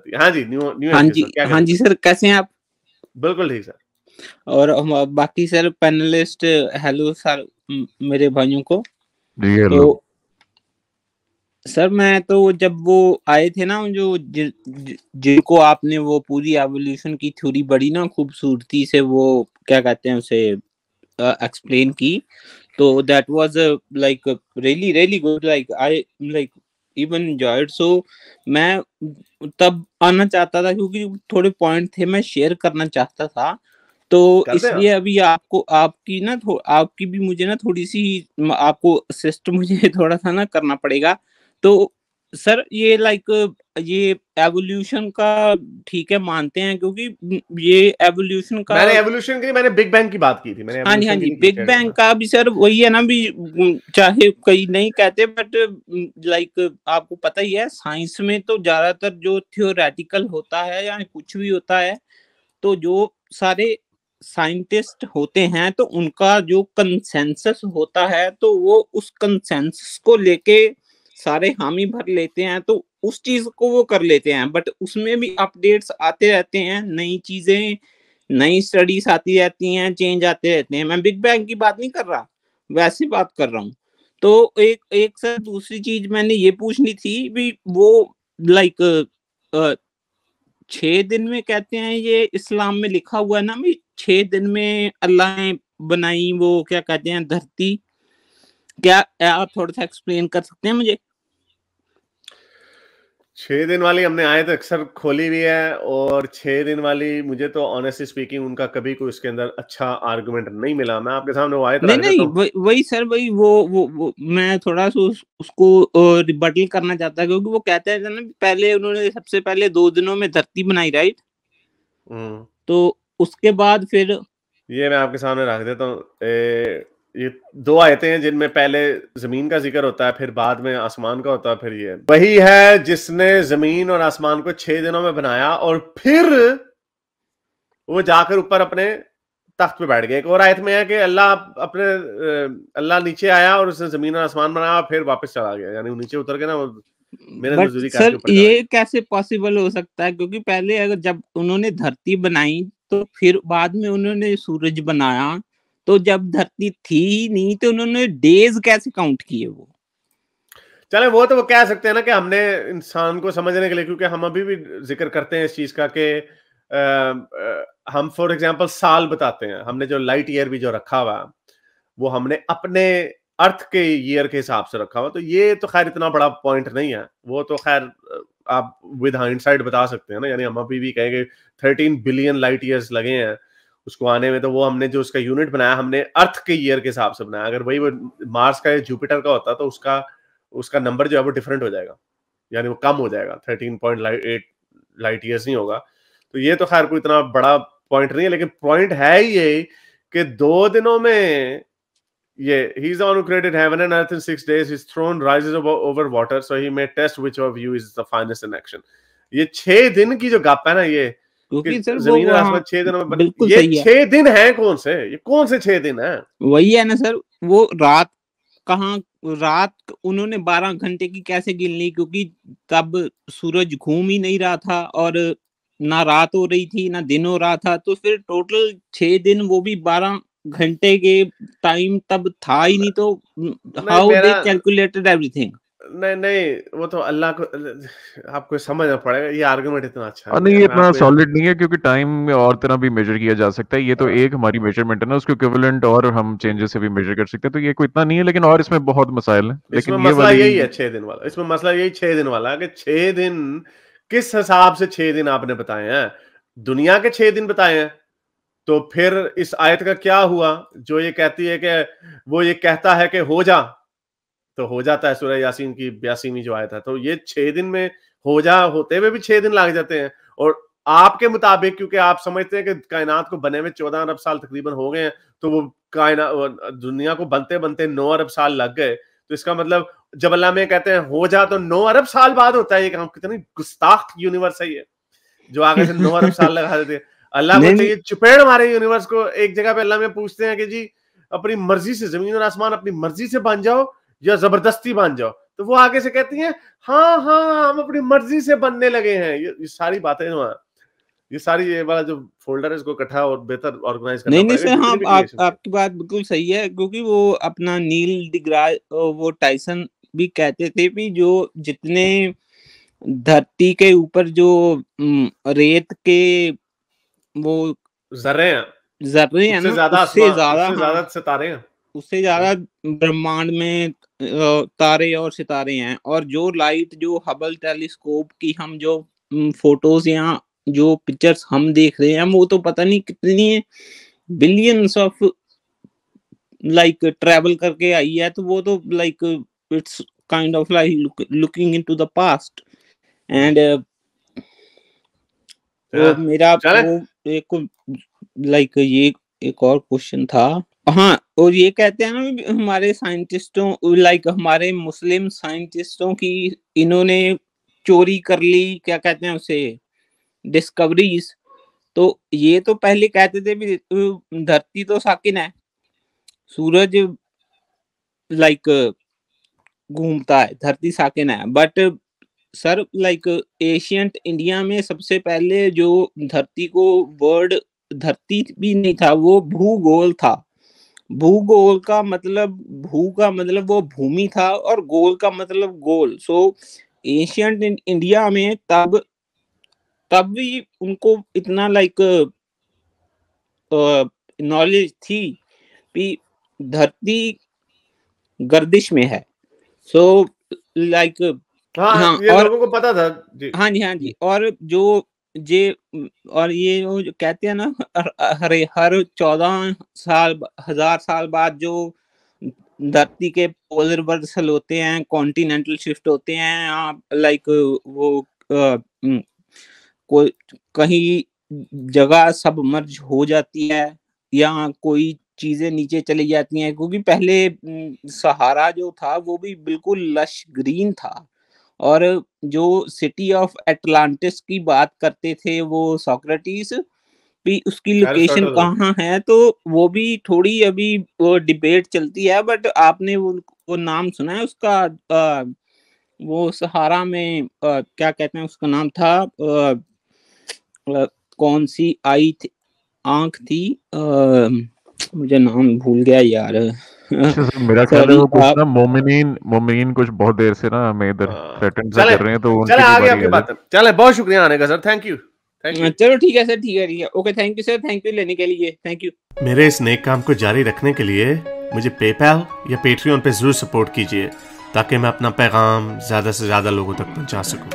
जाती है। हाँ जी, न्यू हाँ एज जी, क्या हाँ जी सर, कैसे हैं आप? बिल्कुल ठीक सर। और बाकी सर पैनलिस्ट, हेलो सर मेरे भाइयों को। जी हेलो। तो सर मैं तो जब वो आए थे ना, जो जिनको आपने वो पूरी एवोल्यूशन की थ्योरी बड़ी ना खूबसूरती से वो क्या कहते हैं उसे एक्सप्लेन की, तो that was like really really good, like I like even enjoyed. So मैं तब आना चाहता था क्योंकि थोड़े पॉइंट थे मैं शेयर करना चाहता था, तो इसलिए अभी आपको आपकी ना आपकी भी मुझे ना थोड़ी सी आपको असिस्ट मुझे थोड़ा सा ना करना पड़ेगा। तो सर ये लाइक ये एवोल्यूशन का ठीक है मानते हैं, क्योंकि ये एवोल्यूशन का मैंने एवोल्यूशन की, मैंने बिग बैंग की बात की थी, मैंने हाँ जी हाँ एवोल्यूशन जी की बिग बैंग का भी सर वही है ना, भी चाहे कई नहीं कहते बट लाइक आपको पता ही है साइंस में तो ज्यादातर जो थियोरेटिकल होता है या कुछ भी होता है, तो जो सारे साइंटिस्ट होते हैं तो उनका जो कंसेंसस होता है तो वो उस कंसेंसस को लेके सारे हामी भर लेते हैं, तो उस चीज को वो कर लेते हैं, बट उसमें भी अपडेट्स आते रहते हैं, नई चीजें नई स्टडीज आती रहती हैं, चेंज आते रहते हैं। मैं बिग बैंग की बात नहीं कर रहा, वैसी बात कर रहा हूँ। तो एक एक सर दूसरी चीज मैंने ये पूछनी थी भी, वो लाइक 6 दिन में कहते हैं, ये इस्लाम में लिखा हुआ है ना भी 6 दिन में अल्लाह ने बनाई वो क्या कहते हैं धरती, क्या आप थोड़ा सा एक्सप्लेन कर सकते हैं मुझे? 6 दिन वाली हमने आयत अक्सर खोली भी है, और 6 दिन वाली मुझे तो ऑनेस्टली स्पीकिंग उनका कभी कोई इसके अंदर अच्छा आर्गुमेंट नहीं मिला। मैं आपके सामने वो आयत नहीं रख नहीं देता हूँ। वही सर, वही वो मैं थोड़ा सा उसको रिबटल करना चाहता, क्योंकि वो कहते हैं ना पहले उन्होंने सबसे पहले 2 दिनों में धरती बनाई, राइट? तो उसके बाद फिर ये मैं आपके सामने रख देता हूँ। ये 2 आयतें हैं जिनमें पहले जमीन का जिक्र होता है, फिर बाद में आसमान का होता है। फिर ये वही है जिसने जमीन और आसमान को 6 दिनों में बनाया और फिर वो जाकर ऊपर अपने तख्त पे बैठ गए। एक और आयत में है कि अल्लाह नीचे आया और उसने जमीन और आसमान बनाया, फिर वापस चला गया, यानी नीचे उतर के ना वो मेहनत बट मजदूरी करके सर ऊपर चला ये गया। कैसे पॉसिबल हो सकता है, क्योंकि पहले अगर जब उन्होंने धरती बनाई तो फिर बाद में उन्होंने सूरज बनाया, तो जब धरती थी ही नहीं तो उन्होंने डेज कैसे काउंट किए? वो चले वो तो वो कह सकते हैं ना कि हमने इंसान को समझने के लिए, क्योंकि हम अभी भी जिक्र करते हैं इस चीज का कि हम फॉर एग्जांपल साल बताते हैं, हमने जो लाइट ईयर भी जो रखा हुआ वो हमने अपने अर्थ के ईयर के हिसाब से रखा हुआ। तो ये तो खैर इतना बड़ा पॉइंट नहीं है, वो तो खैर आप विद हाइंडसाइट बता सकते हैं ना, यानी हम अभी भी कहेंगे 13 बिलियन लाइट ईयर्स लगे हैं उसको आने में, तो वो हमने जो उसका यूनिट बनाया हमने अर्थ के ईयर के हिसाब से बनाया। अगर वही वो मार्स का या जुपिटर का होता तो उसका नंबर जो है वो डिफरेंट हो जाएगा, यानी वो कम हो जाएगा, 13.8 लाइट ईयर्स नहीं होगा। तो ये तो खैर कोई इतना बड़ा पॉइंट नहीं है, लेकिन पॉइंट है ये कि 2 दिनों में ये he's the one who created heaven and earth in 6 days, his throne rises over water, so he may test which of you is the finest in action। ये 6 दिन की जो गप है ना, ये क्योंकि सर जमीन और आसमान 6 दिनों में बिल्कुल ये सही है। 6 दिन है कौन से, ये कौन से 6 दिन है? वही है ना सर, वो रात कहाँ, रात उन्होंने 12 घंटे की कैसे गिन ली, क्योंकि तब सूरज घूम ही नहीं रहा था और ना रात हो रही थी ना दिन हो रहा था, तो फिर टोटल 6 दिन, वो भी 12 घंटे के टाइम तब था ही नहीं, तो हाउ दे कैलकुलेटेड एवरीथिंग? नहीं वो तो अल्लाह को आपको समझना पड़ेगा, ये आर्गुमेंट इतना अच्छा नहीं ये इतना सॉलिड नहीं है, क्योंकि टाइम में और तरह भी मेजर किया जा सकता है। ये तो एक हमारी मेजरमेंट है ना, उसके इक्विवेलेंट और हम चेंजेस से भी मेजर कर सकते हैं, तो ये कोई इतना नहीं है, लेकिन और इसमें बहुत मसाइल है। लेकिन इसमें मसला यही है 6 दिन वाला, इसमें मसला यही 6 दिन वाला कि 6 दिन किस हिसाब से 6 दिन आपने बताए हैं? दुनिया के 6 दिन बताए हैं, तो फिर इस आयत का क्या हुआ जो ये कहती है कि वो ये कहता है कि हो जा, तो हो जाता है। सूरह यासीन की 82वीं जो आयत है, तो ये 6 दिन में हो जा होते हुए भी 6 दिन लग जाते हैं। और आपके मुताबिक, क्योंकि आप समझते हैं कि कायनात को बने में 14 अरब साल तकरीबन हो गए हैं, तो वो कायनात दुनिया को बनते बनते 9 अरब साल लग गए, तो इसका मतलब जब अल्लाह में कहते हैं हो जा तो 9 अरब साल बाद होता है। ये काम कितनी गुस्ताख यूनिवर्स है ये, जो आगे से 9 अरब साल लगा देते हैं। अल्लाह को चाहिए चुपेड़ मारे यूनिवर्स को। एक जगह पे अल्लाह में पूछते हैं कि जी अपनी मर्जी से जमीन और आसमान अपनी मर्जी से बन जाओ, या जबरदस्ती बांध जाओ, तो वो आगे से कहती हैं हाँ हाँ हम अपनी मर्जी से बनने लगे हैं। ये सारी बातें ये सारी, ये वाला जो फोल्डर है इसको इकट्ठा और बेहतर ऑर्गेनाइज करना नहीं पड़ेगा। सर, हाँ आपकी बात बिल्कुल सही है, क्योंकि वो अपना नील डिग्रास वो टाइसन भी कहते थे कि जो जितने धरती के ऊपर जो रेत के वो जर्रे हैं ना, उससे ज्यादा सितारे हैं, उससे ज्यादा ब्रह्मांड में तारे और सितारे हैं। और जो लाइट जो हबल टेलीस्कोप की हम जो फोटोज या जो पिक्चर्स हम देख रहे हैं, वो तो पता नहीं कितनी बिलियंस ऑफ लाइक ट्रैवल करके आई है। तो वो तो like it's kind of like looking into the past. And मेरा वो एक लाइक ये एक और क्वेश्चन था, हाँ, और ये कहते हैं ना हमारे साइंटिस्टों लाइक हमारे मुस्लिम साइंटिस्टों की इन्होंने चोरी कर ली, क्या कहते हैं उसे, डिस्कवरीज। तो ये तो पहले कहते थे भी धरती तो साकिन है, सूरज लाइक घूमता है, धरती साकिन है। But sir like ancient India में सबसे पहले जो धरती को वर्ड धरती भी नहीं था, वो भूगोल था। भूगोल का मतलब भू का मतलब वो भूमि था और गोल का मतलब गोल। सो एशियंट इंडिया में तब भी उनको इतना लाइक नॉलेज थी कि धरती गर्दिश में है। सो लाइक हाँ, ये और लोगों को पता था जी। हाँ जी। और जो ये जो कहते हैं ना हर 14,000 साल बाद जो धरती के पोलर रिवर्सल होते हैं, कॉन्टिनेंटल शिफ्ट होते हैं, लाइक वो कोई कहीं जगह सबमर्ज हो जाती है या कोई चीजें नीचे चली जाती हैं, क्योंकि पहले सहारा जो था वो भी बिल्कुल लश ग्रीन था। और जो सिटी ऑफ एटलांटिस की बात करते थे वो सोक्रेटिस भी, उसकी लोकेशन कहाँ है, तो वो भी थोड़ी अभी वो डिबेट चलती है। बट आपने वो नाम सुना है उसका, वो सहारा में क्या कहते हैं उसका नाम था, कौन सी आंख थी, मुझे नाम भूल गया यार। मेरा ख्याल है वो कुछ ना मोमिनीन कुछ बहुत देर से ना हमें इधर थ्रेटन से कर रहे हैं, तो चले आगे आपकी बात। चले, बहुत शुक्रिया आने का सर, थैंक यू। चलो ठीक है सर, ठीक है okay, thank you sir, thank you लेने के लिए, थैंक यू। मेरे इस नेक काम को जारी रखने के लिए मुझे पेपैल या पेट्रियन पे जरूर सपोर्ट कीजिए, ताकि मैं अपना पैगाम ज्यादा से ज्यादा लोगों तक पहुंचा सकूं।